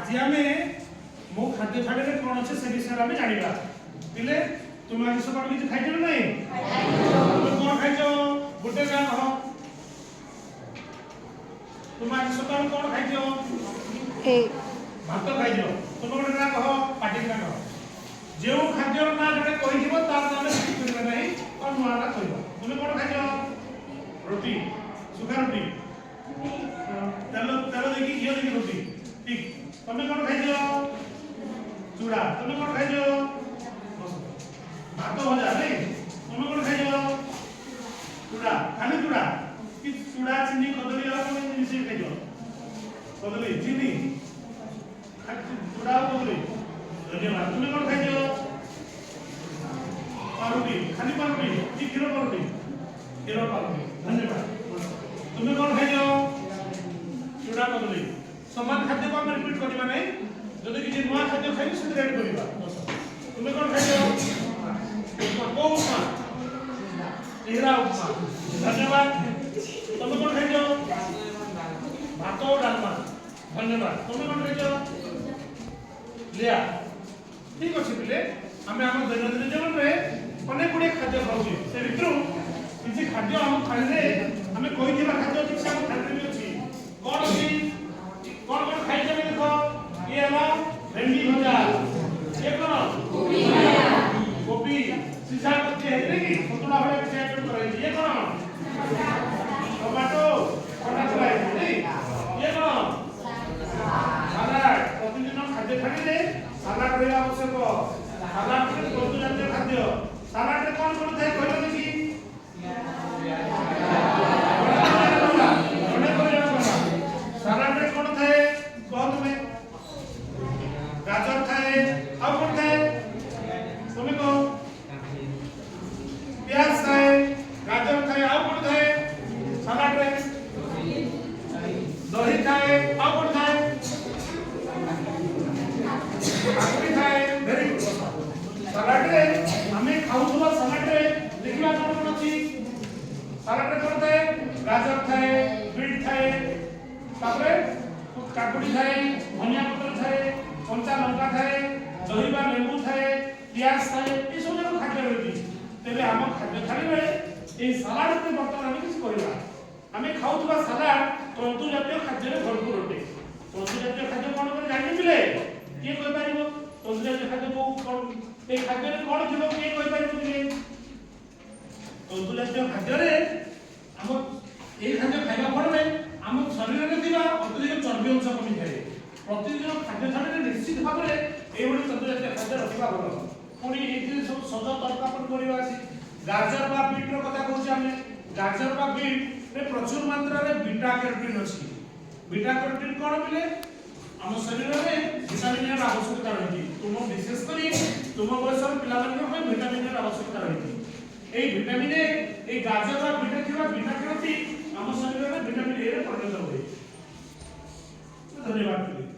आज आम मो खाद्य थाली में कौन अच्छे से विषय में जाना पिले तुम आज सकाल किसी खाई ना नहीं कौन खाई गोटे गाँ कह तुम आज सकाल कौन खाई भात खाई तुम गोटे गाँ कह पाटी गाँ कह जो खाद्य ना जड़े कही तार नहीं और नुआ ना कह तुम कौन खाई रोटी सुखा रोटी तेल तेल देखी घी देखी रोटी ठीक तुम कौन खाई चूड़ा तुम कौन खाई भात भजा नहीं तुम कौन खाई चूड़ा खाली चूड़ा कि चूड़ा चीनी कदली और कौन मिसे खाई कदली चीनी चूड़ा और कदली धन्यवाद तुम कौन खाई पाउरुटी खाली पाउरुटी कि क्षीर पाउरुटी क्षीर पाउरुटी धन्यवाद तुम कौन खाई चूड़ा कदली समान खाद्य को हम रिपीट करबा नहीं जदि कि नया खाद्य खाइ से रेड करबा तुम कौन खाई को उपमा तेरा उपमा धन्यवाद तुम कौन खाई भात और डालमा धन्यवाद तुम कौन खाई लिया ठीक अछि पिले हमें हम दैनंदिन जीवन में अनेक गुडे खाद्य खाउछी से भितरु किछि खाद्य हम खाइले हमें कोई दिबा खाद्य किछि हम खाद्य भी अछि कोन अछि कौन कौन खाई जमे देखो ये हला भेंडी भजा ये कौन गोभी सीसा करते है कि सतुड़ा भले के ऐड करे ये कौन टमाटो कटा चलाए नहीं ये कौन सलाड प्रतिदिन खाद्य खाइले सलाड रे आवश्यक सलाड रे बहुत जातीय खाद्य सलाड रे कौन कौन ଥାଏ କହିलो देखि सलाड रे कौन ଥାଏ कह तुम्हें गाजर थाए और कौन थाए तुम्हें कहो प्याज थाए गाजर थाए और कौन थाए सलाड रे दही थाए और कौन थाए काकड़ी थाए वेरी गुड सलाड रे हमें खाउथुवा सलाड रे देखिबा कौन कौन अछि सलाड रे कौन थाए गाजर थाए बीट थाए तापरे काकुड़ी थाए धनिया पत्र थाए कंचा लंका थाए दही बा लेंबू थाए प्याज थाए ए सब जको खाद्य रहती तेबे हम खाद्य थाली रे ए सलाड पे बर्तन हम किछ करबा हमें खाउथुवा सलाड तंतु जातीय खाद्य रे भरपूर होते तंतु जातीय खाद्य कोन करे जानि मिले के कहि पारिबो तंतु जातीय खाद्य को कोन ए खाद्य रे कोन थिबो के कहि पारिबो कि तंतु जातीय खाद्य रे हम ए खाद्य खाइबा पड़े हम शरीर रे दिबा अत्यधिक चर्बी अंश कमी थाए प्रतिदिन खाद्य थाली निश्चित भाव में एवढी तंतु जातीय खाद्य रखिबा भलो पुणी एथि सब सज तड़का पर परिबा अछि गाजर बा बीट रो कथा कहूची हमें गाजर बा बीट रे प्रचुर मात्रा रे बीटा कैरोटीन अछि बीटा कैरोटीन कोन मिले हम शरीर में विटामिन र आवश्यकता रहती तुम विशेष करी तुम बयसर पिला मन में विटामिन र आवश्यकता रहती ए विटामिन ए गाजर बा बीट थिबा बीटा कैरोटीन हम शरीर में विटामिन ए रे परिणत होय धन्यवाद।